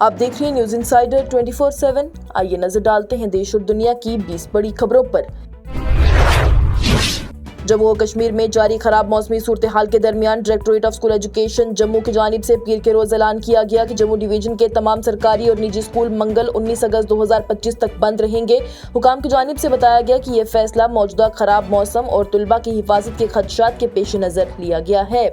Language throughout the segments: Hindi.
आप देख रहे हैं न्यूज इंसाइडर 24/7। आइए नजर डालते हैं देश और दुनिया की 20 बड़ी खबरों पर। जम्मू और कश्मीर में जारी खराब मौसमी सूरत हाल के दरमियान directorate of school education Jammu की जानिब से पीर के रोज ऐलान किया गया कि जम्मू डिवीजन के तमाम सरकारी और निजी स्कूल मंगल 19 अगस्त 2025 तक बंद रहेंगे। हुकाम की जानिब से बताया गया कि यह फैसला मौजूदा खराब मौसम और तुलबा की हिफाजत के खदशात के पेश नजर लिया गया है।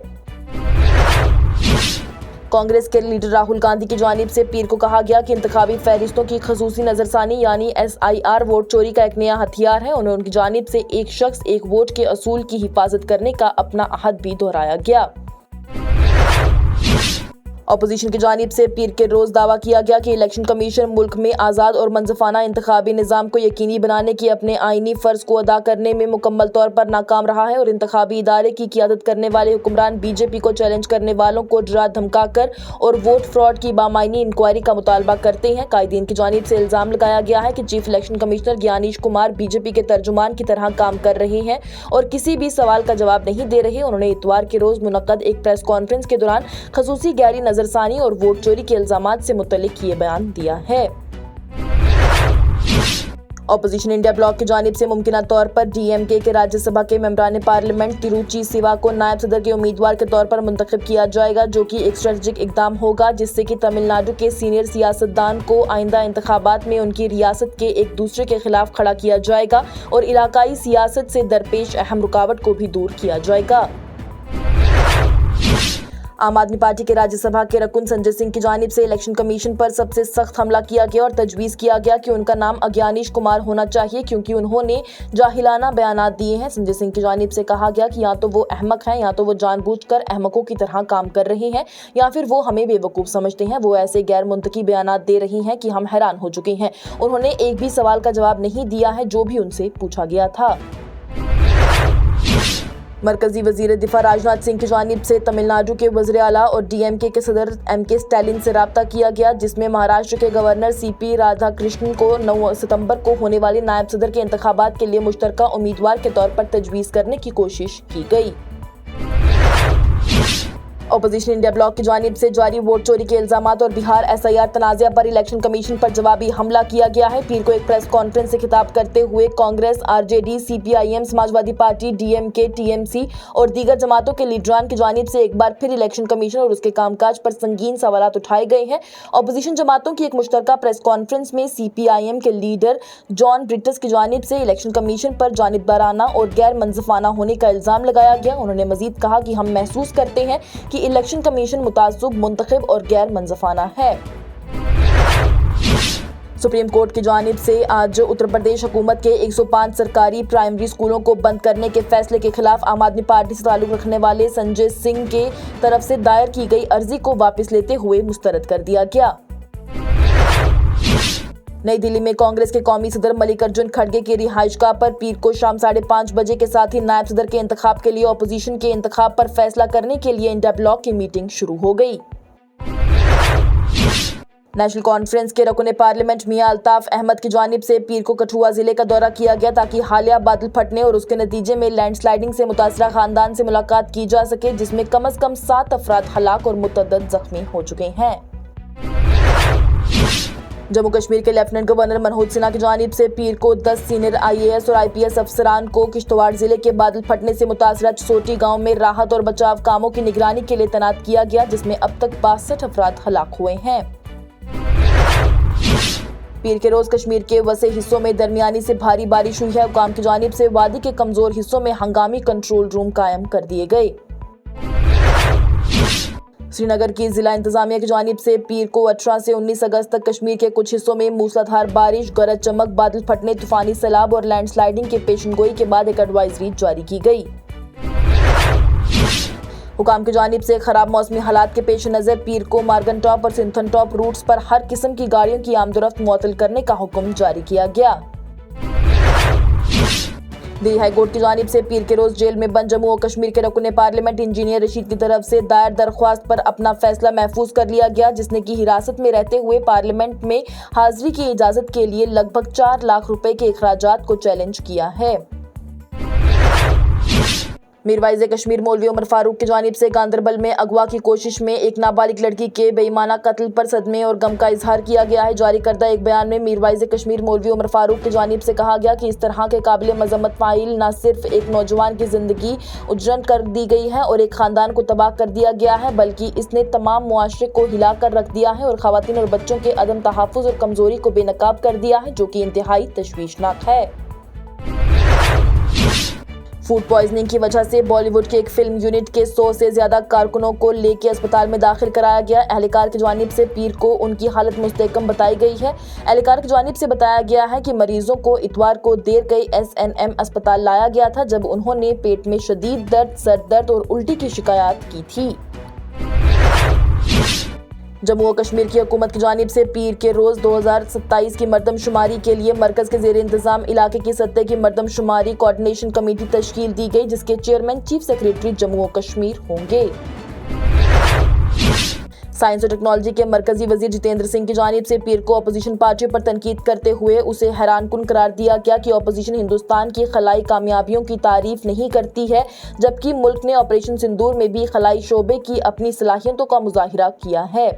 कांग्रेस के लीडर राहुल गांधी की जानिब से पीर को कहा गया कि इंतखाबी फहरिस्तों की खसूसी नजरसानी यानी SIR वोट चोरी का एक नया हथियार है। उन्हें उनकी जानिब से एक शख्स एक वोट के असूल की हिफाजत करने का अपना अहद भी दोहराया गया। अपोजिशन की जानिब से पीर के रोज दावा किया गया कि इलेक्शन कमीशन मुल्क में आज़ाद और मंसफाना इंतखाबी निज़ाम को यकीनी बनाने की अपने आईनी फर्ज को अदा करने में मुकम्मल तौर पर नाकाम रहा है और इंतखाबी इदारे की क़ियादत करने वाले हुक्मरान BJP को चैलेंज करने वालों को डरा धमकाकर और वोट फ्रॉड की बामायनी इंक्वायरी का मुतालबा करते हैं। कायदीन की जानिब से इल्ज़ाम लगाया गया है कि chief election commissioner Gyanesh Kumar BJP के तर्जुमान की तरह काम कर रहे हैं और किसी भी सवाल का जवाब नहीं दे रहे। उन्होंने इतवार के रोज मुनक्कद एक प्रेस कॉन्फ्रेंस के दौरान खसूसी गैरी नजरसानी और वोट चोरी के इल्जामात से मुतल्लिक ये बयान दिया है। ऑपोजिशन इंडिया ब्लॉक की जानिब से मुमकिना तौर पर DMK के राज्यसभा के मेंबरान पार्लियामेंट तिरुचि सिवा को नायब सदर के उम्मीदवार के तौर पर मुंतखब किया जाएगा, जो कि एक स्ट्रेटेजिक इकदाम होगा जिससे कि तमिलनाडु के सीनियर सियासतदान को आइंदा इंतखाबात में उनकी रियासत के एक दूसरे के खिलाफ खड़ा किया जाएगा और इलाकाई सियासत से दरपेश अहम रुकावट को भी दूर किया जाएगा। आम आदमी पार्टी के राज्यसभा के रकुन संजय सिंह की जानिब से इलेक्शन कमीशन पर सबसे सख्त हमला किया गया और तजवीज़ किया गया कि उनका नाम अज्ञानीश कुमार होना चाहिए क्योंकि उन्होंने जाहिलाना बयानात दिए हैं। संजय सिंह की जानिब से कहा गया कि या तो वो अहमक हैं या तो वो जानबूझकर अहमकों की तरह काम कर रहे हैं या फिर वो हमें बेवकूफ़ समझते हैं। वो ऐसे गैर मुंतकी बयानात दे रही हैं कि हम हैरान हो चुके हैं। उन्होंने एक भी सवाल का जवाब नहीं दिया है जो भी उनसे पूछा गया था। मरकजी वजीर दिफा राजनाथ सिंह की जानिब से तमिलनाडु के वज़ीर आला और DMK के सदर MK स्टैलिन से राब्ता किया गया, जिसमें महाराष्ट्र के गवर्नर CP राधाकृष्णन को 9 सितंबर को होने वाले नायब सदर के इंतखाबात के लिए मुश्तरका उम्मीदवार के तौर पर तजवीज़ करने की कोशिश की गई। ऑपोजिशन इंडिया ब्लॉक की जानिब से जारी वोट चोरी के इल्जामात और बिहार SIR तनाज़ा पर इलेक्शन कमीशन पर जवाबी हमला किया गया है। पीर को एक प्रेस कॉन्फ्रेंस से खिताब करते हुए Congress, RJD, CPIM, Samajwadi party, DMK, TMC और दीगर जमातों के लीडरान की जानिब से एक बार फिर इलेक्शन कमीशन और उसके कामकाज पर संगीन सवालात उठाए गए हैं। ऑपोजिशन जमातों की एक मुश्तरका प्रेस कॉन्फ्रेंस में CPIM के लीडर जॉन ब्रिटस की जानिब से इलेक्शन कमीशन पर जानिबदाराना और गैर मंसफाना होने का इल्जाम लगाया गया। उन्होंने मजीद कहा कि हम महसूस करते हैं कि इलेक्शन कमीशन मुतासब, मुंतखब और गैर मंसफाना है। सुप्रीम कोर्ट की जानिब से आज उत्तर प्रदेश हुकूमत के 105 सरकारी प्राइमरी स्कूलों को बंद करने के फैसले के खिलाफ आम आदमी पार्टी से ताल्लुक रखने वाले संजय सिंह के तरफ से दायर की गई अर्जी को वापस लेते हुए मुस्तरद कर दिया गया। नई दिल्ली में कांग्रेस के कौमी सदर मल्लिकार्जुन खड़गे की रिहाइशगाह पर पीर को शाम 5:30 बजे के साथ ही नायब सदर के इंतखाब के लिए ऑपोजिशन के इंतखाब पर फैसला करने के लिए इंडिया ब्लॉक की मीटिंग शुरू हो गई। नेशनल कॉन्फ्रेंस के रकुन पार्लियामेंट मियां अल्ताफ अहमद की जानिब से पीर को कठुआ जिले का दौरा किया गया ताकि हालिया बादल फटने और उसके नतीजे में लैंडस्लाइडिंग से मुतासरा खानदान से मुलाकात की जा सके, जिसमें कम से कम 7 अफराद हलाक और मुतअद्दिद जख्मी हो चुके हैं। जम्मू कश्मीर के लेफ्टिनेंट गवर्नर मनोज सिन्हा की जानिब से पीर को 10 सीनियर IAS और IPS अफसरान को किश्तवाड़ जिले के बादल फटने से मुतासरा चसोटी गांव में राहत और बचाव कामों की निगरानी के लिए तैनात किया गया, जिसमें अब तक 62 अफराद हलाक हुए हैं। पीर के रोज कश्मीर के वसे हिस्सों में दरमियानी से भारी बारिश हुई है। हुकाम की जानिब से वादी के कमजोर हिस्सों में हंगामी कंट्रोल रूम कायम कर दिए गए। श्रीनगर की जिला इंतजामिया की जानिब से पीर को 18 से 19 अगस्त तक कश्मीर के कुछ हिस्सों में मूसलाधार बारिश, गरज चमक, बादल फटने, तूफानी सैलाब और लैंडस्लाइडिंग के पेशनगोई के बाद एक एडवाइजरी जारी की गई। हुकाम की जानिब से खराब मौसमी हालात के पेश नज़र पीर को मार्गन टॉप और सिंथन टॉप रूट्स पर हर किस्म की गाड़ियों की आमदोरफ्त मुअत्तल करने का हुक्म जारी किया गया। दिल्ली हाई कोर्ट की जानिब से पीर के रोज जेल में बंद जम्मू और कश्मीर के रकुन पार्लियामेंट इंजीनियर रशीद की तरफ से दायर दरख्वास्त पर अपना फैसला महफूज कर लिया गया, जिसने की हिरासत में रहते हुए पार्लियामेंट में हाजिरी की इजाजत के लिए लगभग 4 लाख रुपए के अखराजात को चैलेंज किया है। मीरवाइज़ कश्मीर मौलवी उमर फारूक की जानिब से गांदरबल में अगवा की कोशिश में एक नाबालिग लड़की के बेईमाना कत्ल पर सदमे और गम का इजहार किया गया है। जारी करदा एक बयान में मीरवाइज़ कश्मीर मौलवी उमर फारूक की जानिब से कहा गया कि इस तरह के काबिल मजम्मत फाइल न सिर्फ एक नौजवान की जिंदगी उजरन कर दी गई है और एक खानदान को तबाह कर दिया गया है, बल्कि इसने तमाम मुआशरे को हिला कर रख दिया है और खवातीन और बच्चों के अदम तहफ़्फ़ुज़ और कमजोरी को बेनकाब कर दिया है, जो कि इंतहाई तशवीशनाक है। फूड पॉइजनिंग की वजह से बॉलीवुड के एक फिल्म यूनिट के 100 से ज्यादा कारकुनों को लेकर अस्पताल में दाखिल कराया गया। एहलकार की जानिब से पीर को उनकी हालत मुस्तहकम बताई गई है। एहलकार की जानिब से बताया गया है कि मरीजों को इतवार को देर कई SNM अस्पताल लाया गया था, जब उन्होंने पेट में शदीद दर्द, सर दर्द और उल्टी की शिकायत की थी। जम्मू और कश्मीर की हुकूमत की जानिब से पीर के रोज़ 2027 की मरदमशुमारी के लिए मरकज़ के ज़ेर इंतज़ाम इलाके की सतह की मरदमशुमारी कोऑर्डिनेशन कमेटी तश्कील दी गई, जिसके चेयरमैन चीफ सेक्रेटरी जम्मू और कश्मीर होंगे। साइंस और टेक्नोलॉजी के मरकजी वजीर जितेंद्र सिंह की जानिब से पीर को अपोजिशन पार्टियों पर तनकीद करते हुए उसे हैरानकुन करार दिया गया कि अपोजिशन हिंदुस्तान की खलाई कामयाबियों की तारीफ नहीं करती है, जबकि मुल्क ने ऑपरेशन सिंदूर में भी खलाई शोबे की अपनी सलाहियतों का मुजाहिरा किया है।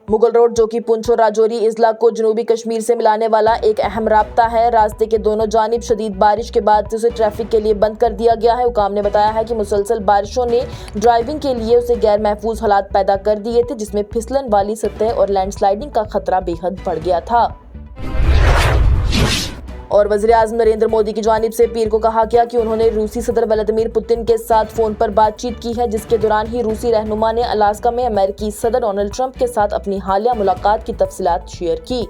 मुगल रोड, जो कि पुंछ और राजौरी इजला को जनूबी कश्मीर से मिलाने वाला एक अहम रास्ता है, रास्ते के दोनों जानिब शदीद बारिश के बाद उसे ट्रैफिक के लिए बंद कर दिया गया है। हुकाम ने बताया है कि मुसलसल बारिशों ने ड्राइविंग के लिए उसे गैर महफूज हालात पैदा कर दिए थे, जिसमें फिसलन वाली सतह और लैंडस्लाइडिंग का खतरा बेहद बढ़ गया था। और वज़ीर-ए-आज़म नरेंद्र मोदी की जानिब से पीर को कहा गया कि उन्होंने रूसी सदर व्लादिमीर पुतिन के साथ फोन पर बातचीत की है, जिसके दौरान ही रूसी रहनुमा ने अलास्का में अमेरिकी सदर डोनाल्ड ट्रंप के साथ अपनी हालिया मुलाकात की तफसीलात शेयर की।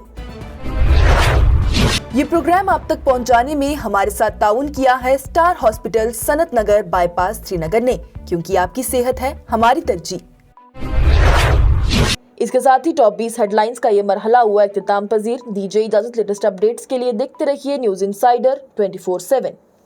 ये प्रोग्राम आप तक पहुंचाने में हमारे साथ ताउन किया है स्टार हॉस्पिटल सनत नगर बाईपास श्रीनगर ने, क्योंकि आपकी सेहत है हमारी तरजीह। इसके साथ ही टॉप 20 हेडलाइंस का ये मरहला हुआ इख्तिताम पजीर। दीजिए इजाजत। लेटेस्ट अपडेट्स के लिए देखते रहिए न्यूज़ इनसाइडर 24/7।